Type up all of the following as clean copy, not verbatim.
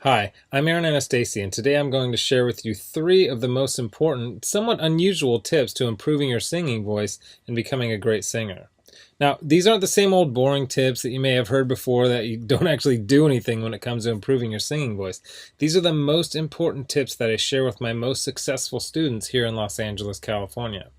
Hi, I'm Aaron Anastasi, and today I'm going to share with you three of the most important, somewhat unusual tips to improving your singing voice and becoming a great singer. Now, these aren't the same old boring tips that you may have heard before that you don't actually do anything when it comes to improving your singing voice. These are the most important tips that I share with my most successful students here in Los Angeles, California.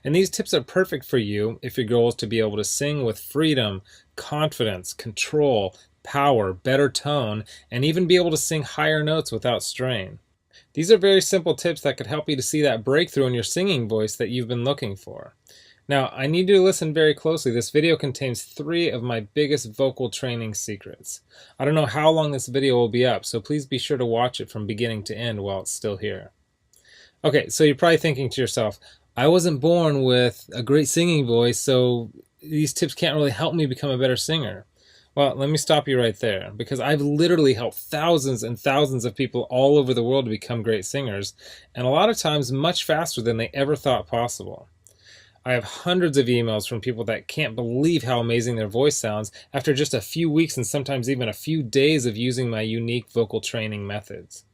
And these tips are perfect for you if your goal is to be able to sing with freedom, confidence, control, power, better tone, and even be able to sing higher notes without strain. These are very simple tips that could help you to see that breakthrough in your singing voice that you've been looking for. Now, I need you to listen very closely. This video contains three of my biggest vocal training secrets. I don't know how long this video will be up, so please be sure to watch it from beginning to end while it's still here. Okay, so you're probably thinking to yourself, I wasn't born with a great singing voice, so these tips can't really help me become a better singer. Well, let me stop you right there, because I've literally helped thousands and thousands of people all over the world to become great singers, and a lot of times much faster than they ever thought possible. I have hundreds of emails from people that can't believe how amazing their voice sounds after just a few weeks and sometimes even a few days of using my unique vocal training methods.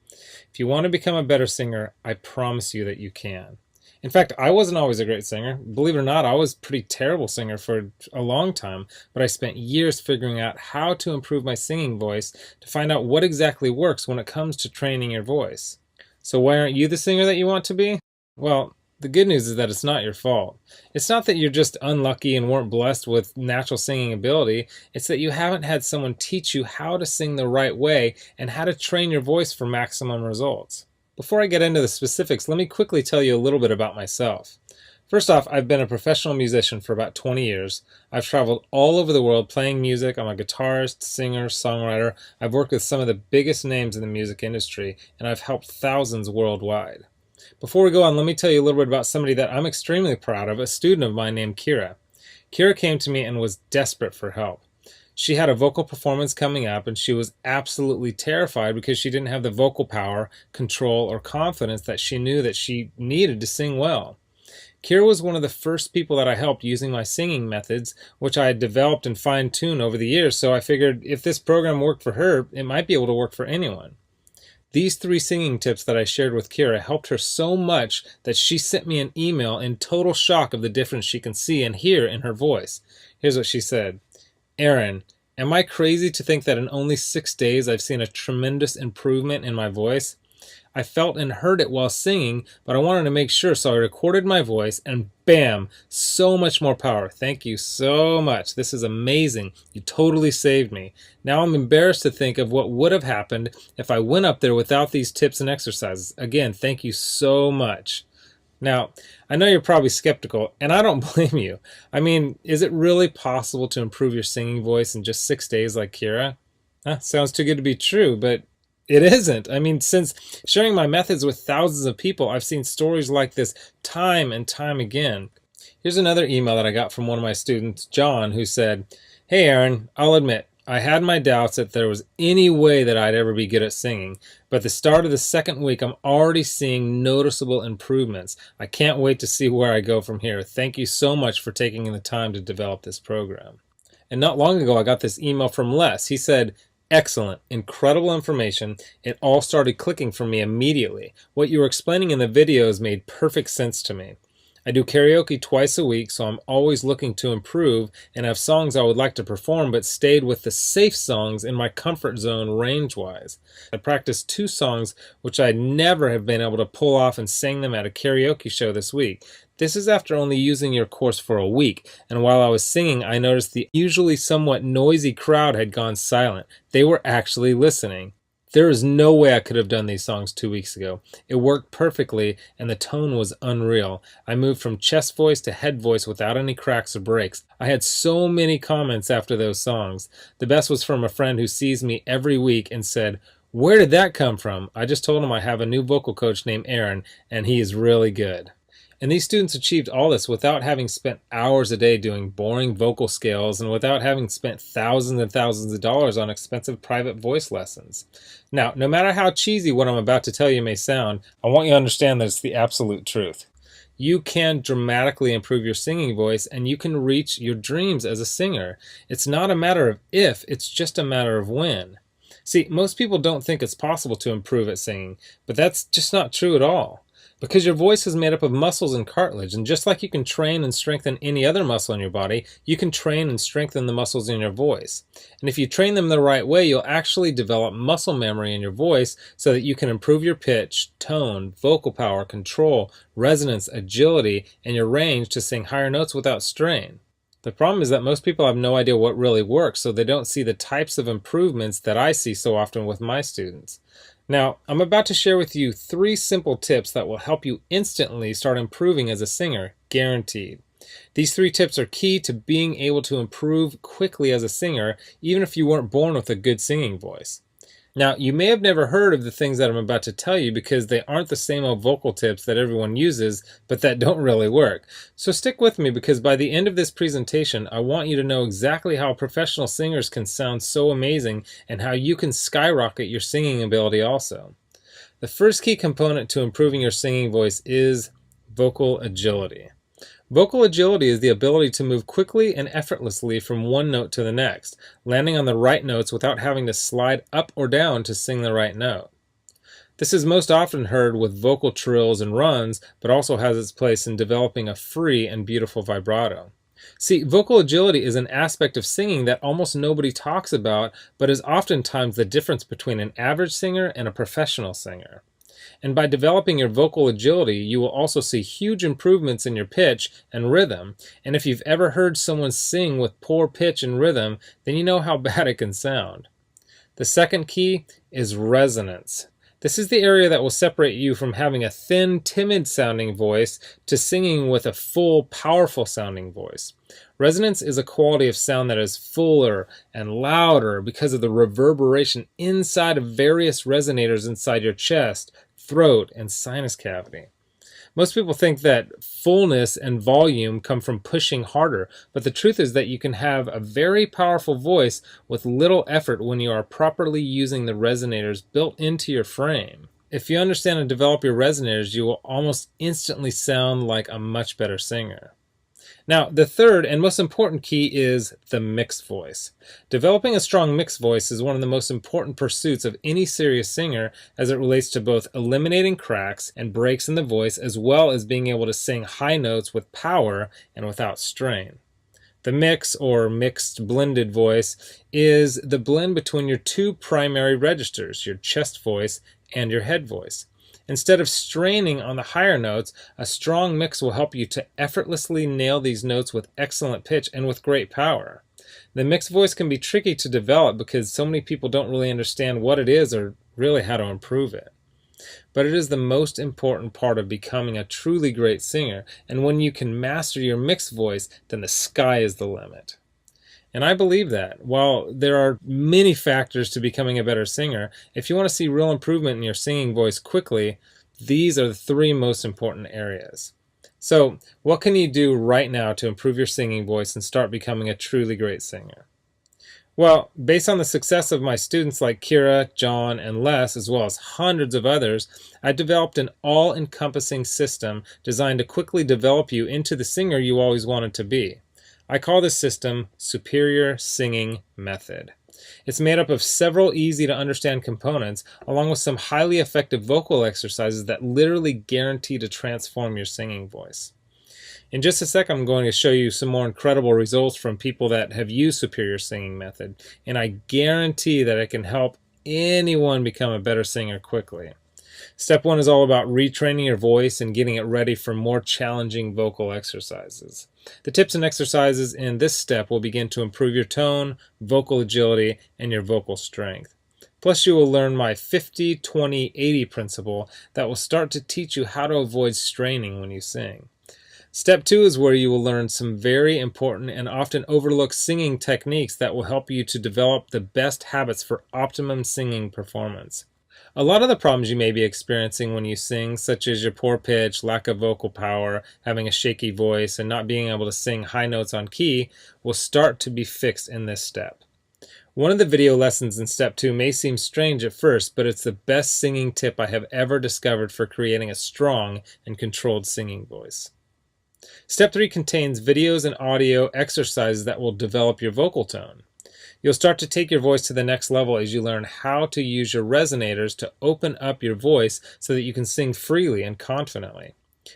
If you want to become a better singer, I promise you that you can. In fact, I wasn't always a great singer. Believe it or not, I was a pretty terrible singer for a long time, but I spent years figuring out how to improve my singing voice to find out what exactly works when it comes to training your voice. So why aren't you the singer that you want to be? Well, the good news is that it's not your fault. It's not that you're just unlucky and weren't blessed with natural singing ability. It's that you haven't had someone teach you how to sing the right way and how to train your voice for maximum results. Before I get into the specifics, let me quickly tell you a little bit about myself. First off, I've been a professional musician for about 20 years. I've traveled all over the world playing music. I'm a guitarist, singer, songwriter. I've worked with some of the biggest names in the music industry, and I've helped thousands worldwide. Before we go on, let me tell you a little bit about somebody that I'm extremely proud of, a student of mine named Kira. Kira came to me and was desperate for help. She had a vocal performance coming up and she was absolutely terrified because she didn't have the vocal power, control, or confidence that she knew that she needed to sing well. Kira was one of the first people that I helped using my singing methods, which I had developed and fine-tuned over the years, so I figured if this program worked for her, it might be able to work for anyone. These three singing tips that I shared with Kira helped her so much that she sent me an email in total shock of the difference she can see and hear in her voice. Here's what she said. Aaron, am I crazy to think that in only 6 days I've seen a tremendous improvement in my voice? I felt and heard it while singing, but I wanted to make sure, so I recorded my voice and bam, so much more power. Thank you so much. This is amazing. You totally saved me. Now I'm embarrassed to think of what would have happened if I went up there without these tips and exercises. Again, thank you so much. Now, I know you're probably skeptical, and I don't blame you. I mean, is it really possible to improve your singing voice in just 6 days like Kira? Sounds too good to be true, but it isn't. I mean, since sharing my methods with thousands of people, I've seen stories like this time and time again. Here's another email that I got from one of my students, John, who said, Hey Aaron, I'll admit, I had my doubts that there was any way that I'd ever be good at singing, but at the start of the second week, I'm already seeing noticeable improvements. I can't wait to see where I go from here. Thank you so much for taking the time to develop this program. And not long ago, I got this email from Les. He said, Excellent, incredible information. It all started clicking for me immediately. What you were explaining in the videos made perfect sense to me. I do karaoke twice a week, so I'm always looking to improve and have songs I would like to perform, but stayed with the safe songs in my comfort zone range-wise. I practiced 2 songs which I'd never have been able to pull off and sang them at a karaoke show this week. This is after only using your course for a week, and while I was singing, I noticed the usually somewhat noisy crowd had gone silent. They were actually listening. There is no way I could have done these songs 2 weeks ago. It worked perfectly, and the tone was unreal. I moved from chest voice to head voice without any cracks or breaks. I had so many comments after those songs. The best was from a friend who sees me every week and said, Where did that come from? I just told him I have a new vocal coach named Aaron, and he is really good. And these students achieved all this without having spent hours a day doing boring vocal scales and without having spent thousands and thousands of dollars on expensive private voice lessons. Now, no matter how cheesy what I'm about to tell you may sound, I want you to understand that it's the absolute truth. You can dramatically improve your singing voice and you can reach your dreams as a singer. It's not a matter of if, it's just a matter of when. See, most people don't think it's possible to improve at singing, but that's just not true at all. Because your voice is made up of muscles and cartilage, and just like you can train and strengthen any other muscle in your body, you can train and strengthen the muscles in your voice. And if you train them the right way, you'll actually develop muscle memory in your voice so that you can improve your pitch, tone, vocal power, control, resonance, agility, and your range to sing higher notes without strain. The problem is that most people have no idea what really works, so they don't see the types of improvements that I see so often with my students. Now, I'm about to share with you 3 simple tips that will help you instantly start improving as a singer, guaranteed. These 3 tips are key to being able to improve quickly as a singer, even if you weren't born with a good singing voice. Now, you may have never heard of the things that I'm about to tell you because they aren't the same old vocal tips that everyone uses, but that don't really work. So stick with me because by the end of this presentation, I want you to know exactly how professional singers can sound so amazing and how you can skyrocket your singing ability also. The first key component to improving your singing voice is vocal agility. Vocal agility is the ability to move quickly and effortlessly from one note to the next, landing on the right notes without having to slide up or down to sing the right note. This is most often heard with vocal trills and runs, but also has its place in developing a free and beautiful vibrato. See, vocal agility is an aspect of singing that almost nobody talks about, but is oftentimes the difference between an average singer and a professional singer. And by developing your vocal agility, you will also see huge improvements in your pitch and rhythm. And if you've ever heard someone sing with poor pitch and rhythm, then you know how bad it can sound. The second key is resonance. This is the area that will separate you from having a thin, timid sounding voice to singing with a full, powerful sounding voice. Resonance is a quality of sound that is fuller and louder because of the reverberation inside of various resonators inside your chest, throat, and sinus cavity. Most people think that fullness and volume come from pushing harder, but the truth is that you can have a very powerful voice with little effort when you are properly using the resonators built into your frame. If you understand and develop your resonators, you will almost instantly sound like a much better singer. Now, the third and most important key is the mixed voice. Developing a strong mixed voice is one of the most important pursuits of any serious singer as it relates to both eliminating cracks and breaks in the voice as well as being able to sing high notes with power and without strain. The mix, or mixed blended voice, is the blend between your 2 primary registers, your chest voice and your head voice. Instead of straining on the higher notes, a strong mix will help you to effortlessly nail these notes with excellent pitch and with great power. The mixed voice can be tricky to develop because so many people don't really understand what it is or really how to improve it. But it is the most important part of becoming a truly great singer, and when you can master your mixed voice, then the sky is the limit. And I believe that. While there are many factors to becoming a better singer, if you want to see real improvement in your singing voice quickly, these are the 3 most important areas. So, what can you do right now to improve your singing voice and start becoming a truly great singer? Well, based on the success of my students like Kira, John, and Les, as well as hundreds of others, I developed an all-encompassing system designed to quickly develop you into the singer you always wanted to be. I call this system Superior Singing Method. It's made up of several easy-to-understand components, along with some highly effective vocal exercises that literally guarantee to transform your singing voice. In just a sec, I'm going to show you some more incredible results from people that have used Superior Singing Method, and I guarantee that it can help anyone become a better singer quickly. Step 1 is all about retraining your voice and getting it ready for more challenging vocal exercises. The tips and exercises in this step will begin to improve your tone, vocal agility, and your vocal strength. Plus, you will learn my 50-20-80 principle that will start to teach you how to avoid straining when you sing. Step 2 is where you will learn some very important and often overlooked singing techniques that will help you to develop the best habits for optimum singing performance. A lot of the problems you may be experiencing when you sing, such as your poor pitch, lack of vocal power, having a shaky voice, and not being able to sing high notes on key, will start to be fixed in this step. One of the video lessons in Step 2 may seem strange at first, but it's the best singing tip I have ever discovered for creating a strong and controlled singing voice. Step 3 contains videos and audio exercises that will develop your vocal tone. You'll start to take your voice to the next level as you learn how to use your resonators to open up your voice so that you can sing freely and confidently.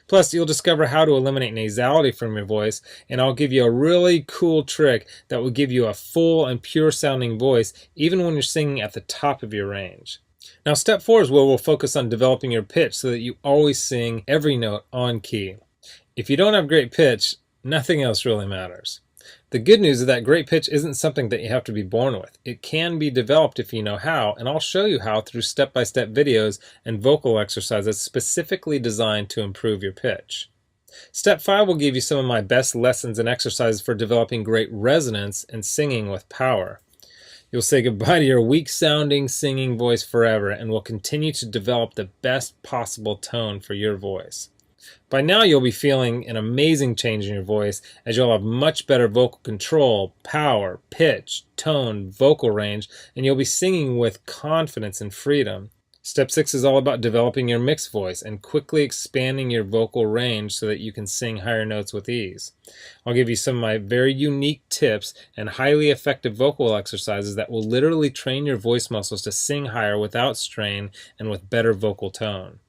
Plus, you'll discover how to eliminate nasality from your voice, and I'll give you a really cool trick that will give you a full and pure sounding voice even when you're singing at the top of your range. Now, step 4 is where we'll focus on developing your pitch so that you always sing every note on key. If you don't have great pitch, nothing else really matters. The good news is that great pitch isn't something that you have to be born with. It can be developed if you know how, and I'll show you how through step-by-step videos and vocal exercises specifically designed to improve your pitch. Step 5 will give you some of my best lessons and exercises for developing great resonance and singing with power. You'll say goodbye to your weak-sounding singing voice forever and will continue to develop the best possible tone for your voice. By now you'll be feeling an amazing change in your voice as you'll have much better vocal control, power, pitch, tone, vocal range, and you'll be singing with confidence and freedom. Step 6 is all about developing your mixed voice and quickly expanding your vocal range so that you can sing higher notes with ease. I'll give you some of my very unique tips and highly effective vocal exercises that will literally train your voice muscles to sing higher without strain and with better vocal tone.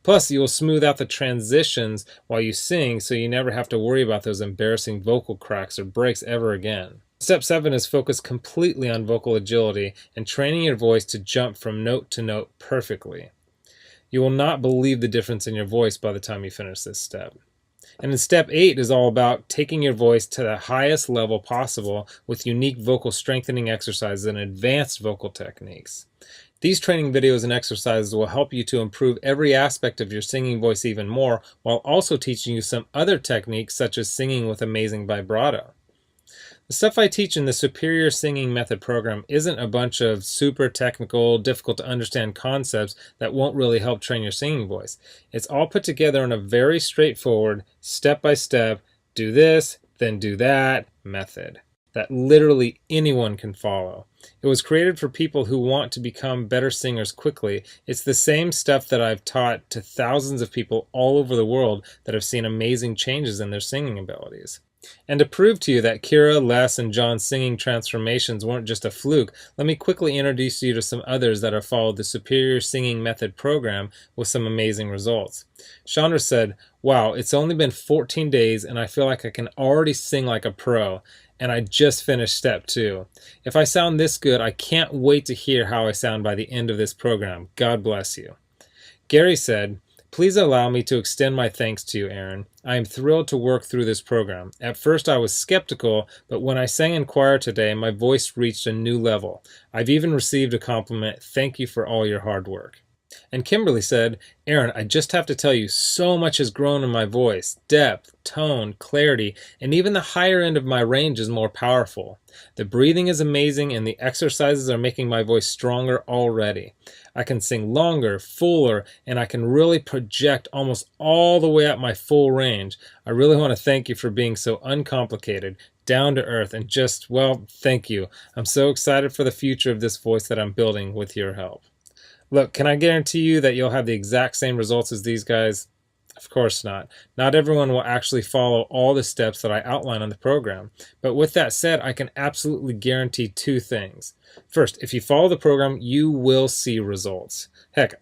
Plus, you will smooth out the transitions while you sing so you never have to worry about those embarrassing vocal cracks or breaks ever again. Step 7 is focused completely on vocal agility and training your voice to jump from note to note perfectly. You will not believe the difference in your voice by the time you finish this step. And then step 8 is all about taking your voice to the highest level possible with unique vocal strengthening exercises and advanced vocal techniques. These training videos and exercises will help you to improve every aspect of your singing voice even more, while also teaching you some other techniques such as singing with amazing vibrato. The stuff I teach in the Superior Singing Method program isn't a bunch of super technical, difficult to understand concepts that won't really help train your singing voice. It's all put together in a very straightforward, step-by-step, do this, then do that method that literally anyone can follow. It was created for people who want to become better singers quickly. It's the same stuff that I've taught to thousands of people all over the world that have seen amazing changes in their singing abilities. And to prove to you that Kira, Les, and John's singing transformations weren't just a fluke, let me quickly introduce you to some others that have followed the Superior Singing Method program with some amazing results. Chandra said, "Wow, it's only been 14 days and I feel like I can already sing like a pro. And I just finished step 2. If I sound this good, I can't wait to hear how I sound by the end of this program. God bless you." Gary said, "Please allow me to extend my thanks to you, Aaron. I am thrilled to work through this program. At first I was skeptical, but when I sang in choir today, my voice reached a new level. I've even received a compliment. Thank you for all your hard work." And Kimberly said, "Aaron, I just have to tell you, so much has grown in my voice. Depth, tone, clarity, and even the higher end of my range is more powerful. The breathing is amazing and the exercises are making my voice stronger already. I can sing longer, fuller, and I can really project almost all the way up my full range. I really want to thank you for being so uncomplicated, down to earth, and just, well, thank you. I'm so excited for the future of this voice that I'm building with your help." Look, can I guarantee you that you'll have the exact same results as these guys? Of course not. Not everyone will actually follow all the steps that I outline on the program. But with that said, I can absolutely guarantee 2 things. First, if you follow the program, you will see results. Heck,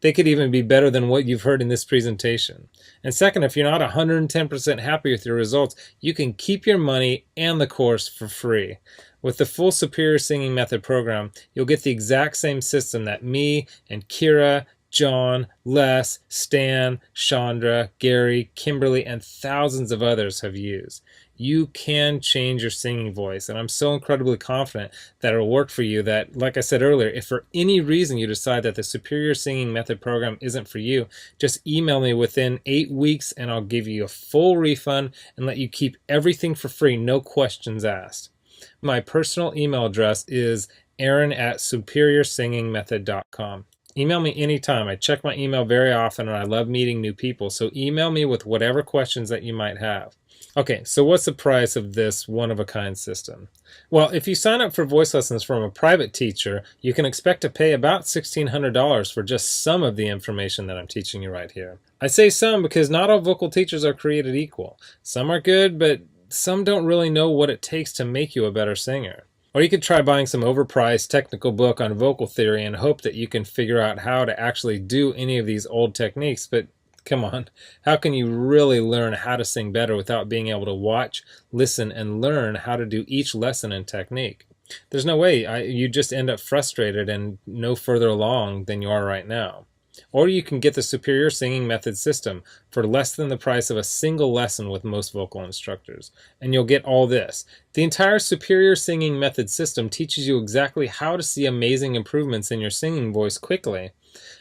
they could even be better than what you've heard in this presentation. And second, if you're not 110% happy with your results, you can keep your money and the course for free. With the full Superior Singing Method program, you'll get the exact same system that me and Kira, John, Les, Stan, Chandra, Gary, Kimberly, and thousands of others have used. You can change your singing voice, and I'm so incredibly confident that it'll work for you that, like I said earlier, if for any reason you decide that the Superior Singing Method program isn't for you, just email me within 8 weeks and I'll give you a full refund and let you keep everything for free, no questions asked. My personal email address is aaron@superiorsingingmethod.com. Email me anytime. I check my email very often and I love meeting new people, so email me with whatever questions that you might have. Okay, so what's the price of this one-of-a-kind system? Well, if you sign up for voice lessons from a private teacher, you can expect to pay about $1,600 for just some of the information that I'm teaching you right here. I say some because not all vocal teachers are created equal. Some are good, but some don't really know what it takes to make you a better singer. Or you could try buying some overpriced technical book on vocal theory and hope that you can figure out how to actually do any of these old techniques, but come on, how can you really learn how to sing better without being able to watch, listen, and learn how to do each lesson and technique? There's no way. You just end up frustrated and no further along than you are right now. Or you can get the Superior Singing Method system for less than the price of a single lesson with most vocal instructors. And you'll get all this. The entire Superior Singing Method system teaches you exactly how to see amazing improvements in your singing voice quickly.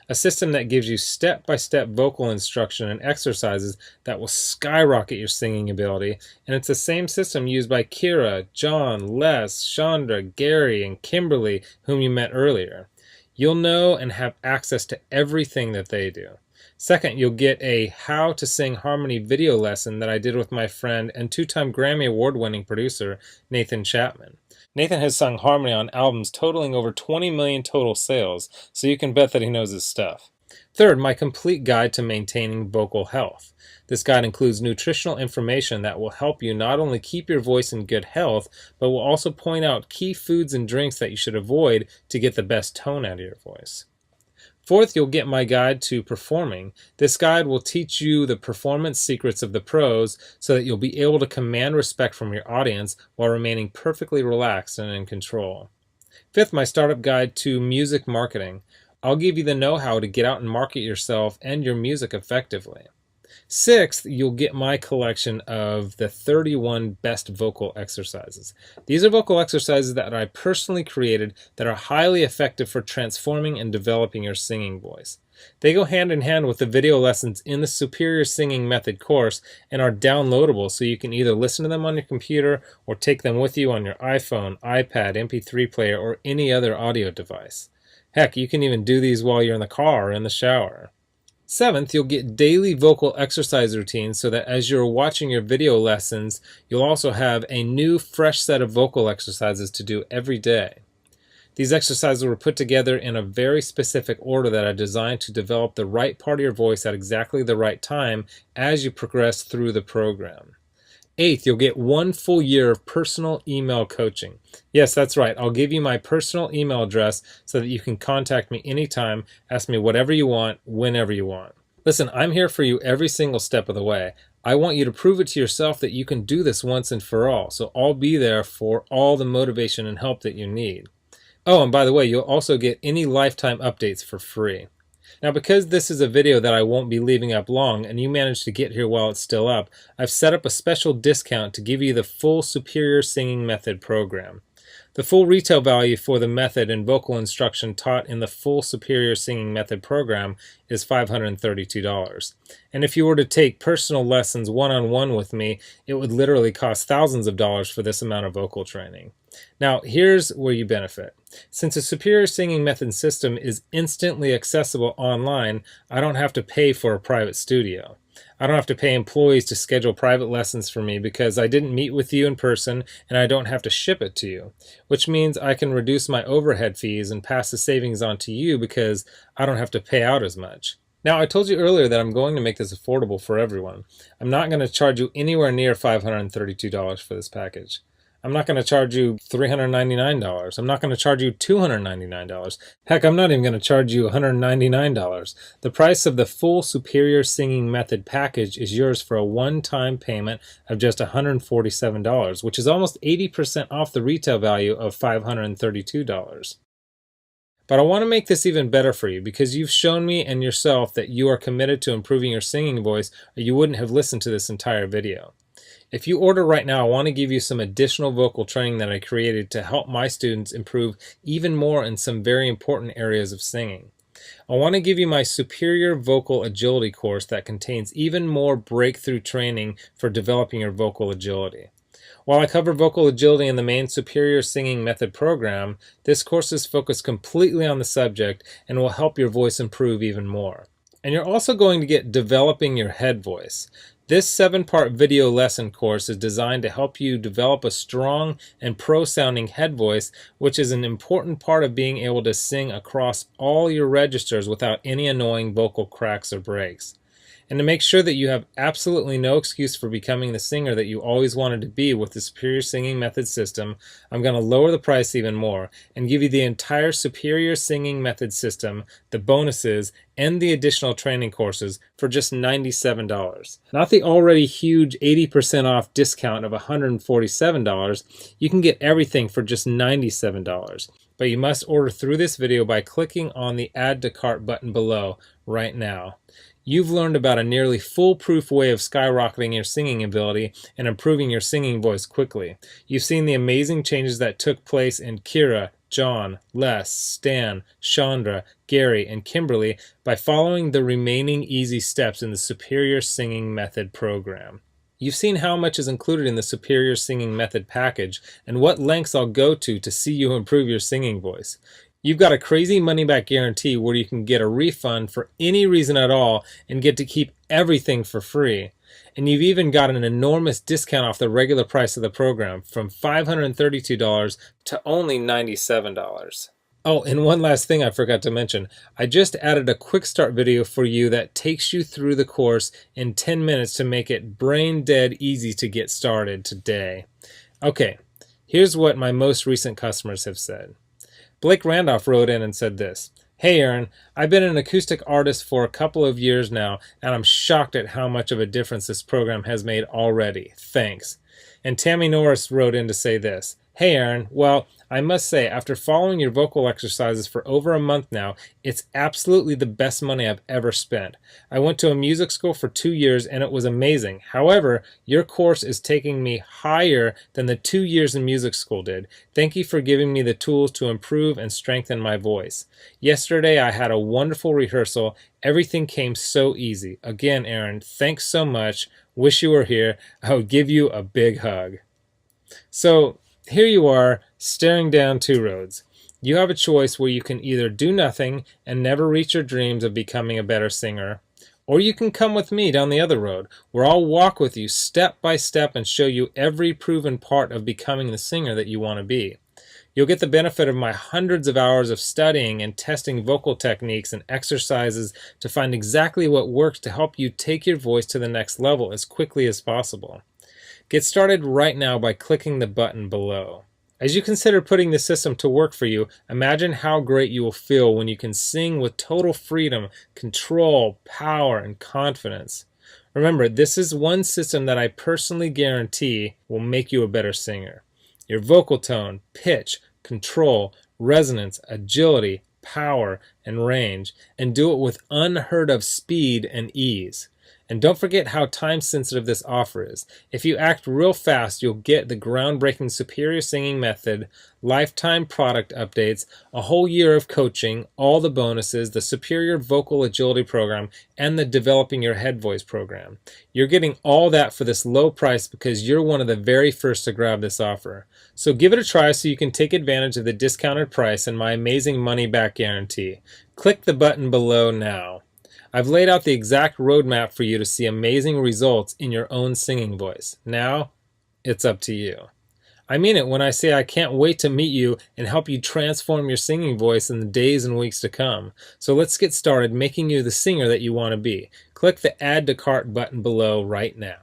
A system that gives you step-by-step vocal instruction and exercises that will skyrocket your singing ability. And it's the same system used by Kira, John, Les, Chandra, Gary, and Kimberly, whom you met earlier. You'll know and have access to everything that they do. Second, you'll get a How to Sing Harmony video lesson that I did with my friend and two-time Grammy Award-winning producer, Nathan Chapman. Nathan has sung harmony on albums totaling over 20 million total sales, so you can bet that he knows his stuff. Third, my complete guide to maintaining vocal health. This guide includes nutritional information that will help you not only keep your voice in good health, but will also point out key foods and drinks that you should avoid to get the best tone out of your voice. Fourth, you'll get my guide to performing. This guide will teach you the performance secrets of the pros so that you'll be able to command respect from your audience while remaining perfectly relaxed and in control. Fifth, my startup guide to music marketing. I'll give you the know-how to get out and market yourself and your music effectively. Sixth, you'll get my collection of the 31 best vocal exercises. These are vocal exercises that I personally created that are highly effective for transforming and developing your singing voice. They go hand in hand with the video lessons in the Superior Singing Method course and are downloadable, so you can either listen to them on your computer or take them with you on your iPhone, iPad, MP3 player, or any other audio device. Heck, you can even do these while you're in the car or in the shower. Seventh, you'll get daily vocal exercise routines so that as you're watching your video lessons, you'll also have a new, fresh set of vocal exercises to do every day. These exercises were put together in a very specific order that are designed to develop the right part of your voice at exactly the right time as you progress through the program. Eighth, you'll get 1 full year of personal email coaching. Yes, that's right. I'll give you my personal email address so that you can contact me anytime, ask me whatever you want, whenever you want. Listen, I'm here for you every single step of the way. I want you to prove it to yourself that you can do this once and for all, so I'll be there for all the motivation and help that you need. Oh, and by the way, you'll also get any lifetime updates for free. Now, because this is a video that I won't be leaving up long and you managed to get here while it's still up, I've set up a special discount to give you the full Superior Singing Method program. The full retail value for the method and vocal instruction taught in the full Superior Singing Method program is $532. And if you were to take personal lessons one-on-one with me, it would literally cost thousands of dollars for this amount of vocal training. Now, here's where you benefit. Since the Superior Singing Method system is instantly accessible online, I don't have to pay for a private studio. I don't have to pay employees to schedule private lessons for me because I didn't meet with you in person, and I don't have to ship it to you, which means I can reduce my overhead fees and pass the savings on to you because I don't have to pay out as much. Now, I told you earlier that I'm going to make this affordable for everyone. I'm not going to charge you anywhere near $532 for this package. I'm not going to charge you $399. I'm not going to charge you $299. Heck, I'm not even going to charge you $199. The price of the full Superior Singing Method package is yours for a one-time payment of just $147, which is almost 80% off the retail value of $532. But I want to make this even better for you because you've shown me and yourself that you are committed to improving your singing voice, or you wouldn't have listened to this entire video. If you order right now, I want to give you some additional vocal training that I created to help my students improve even more in some very important areas of singing. I want to give you my Superior Vocal Agility course that contains even more breakthrough training for developing your vocal agility. While I cover vocal agility in the main Superior Singing Method program, this course is focused completely on the subject and will help your voice improve even more. And you're also going to get Developing Your Head Voice. This 7-part video lesson course is designed to help you develop a strong and pro-sounding head voice, which is an important part of being able to sing across all your registers without any annoying vocal cracks or breaks. And to make sure that you have absolutely no excuse for becoming the singer that you always wanted to be with the Superior Singing Method system, I'm going to lower the price even more and give you the entire Superior Singing Method system, the bonuses, and the additional training courses for just $97. Not the already huge 80% off discount of $147. You can get everything for just $97. But you must order through this video by clicking on the Add to Cart button below right now. You've learned about a nearly foolproof way of skyrocketing your singing ability and improving your singing voice quickly. You've seen the amazing changes that took place in Kira, John, Les, Stan, Chandra, Gary, and Kimberly by following the remaining easy steps in the Superior Singing Method program. You've seen how much is included in the Superior Singing Method package and what lengths I'll go to see you improve your singing voice. You've got a crazy money-back guarantee where you can get a refund for any reason at all and get to keep everything for free. And you've even got an enormous discount off the regular price of the program from $532 to only $97. Oh, and one last thing I forgot to mention. I just added a quick start video for you that takes you through the course in 10 minutes to make it brain dead easy to get started today. Okay, here's what my most recent customers have said. Blake Randolph wrote in and said this: "Hey Aaron, I've been an acoustic artist for a couple of years now, and I'm shocked at how much of a difference this program has made already. Thanks." And Tammy Norris wrote in to say this: "Hey Aaron, well, I must say, after following your vocal exercises for over a month now, it's absolutely the best money I've ever spent. I went to a music school for 2 years and it was amazing. However, your course is taking me higher than the 2 years in music school did. Thank you for giving me the tools to improve and strengthen my voice. Yesterday I had a wonderful rehearsal. Everything came so easy. Again, Aaron, thanks so much. Wish you were here. I would give you a big hug." So here you are, staring down two roads. You have a choice where you can either do nothing and never reach your dreams of becoming a better singer, or you can come with me down the other road, where I'll walk with you step by step and show you every proven part of becoming the singer that you want to be. You'll get the benefit of my hundreds of hours of studying and testing vocal techniques and exercises to find exactly what works to help you take your voice to the next level as quickly as possible. Get started right now by clicking the button below. As you consider putting the system to work for you, imagine how great you will feel when you can sing with total freedom, control, power, and confidence. Remember, this is one system that I personally guarantee will make you a better singer. Your vocal tone, pitch, control, resonance, agility, power, and range, and do it with unheard of speed and ease. And don't forget how time-sensitive this offer is. If you act real fast, you'll get the groundbreaking Superior Singing Method, lifetime product updates, a whole year of coaching, all the bonuses, the Superior Vocal Agility Program, and the Developing Your Head Voice program. You're getting all that for this low price because you're one of the very first to grab this offer. So give it a try so you can take advantage of the discounted price and my amazing money-back guarantee. Click the button below now. I've laid out the exact roadmap for you to see amazing results in your own singing voice. Now, it's up to you. I mean it when I say I can't wait to meet you and help you transform your singing voice in the days and weeks to come. So let's get started making you the singer that you want to be. Click the Add to Cart button below right now.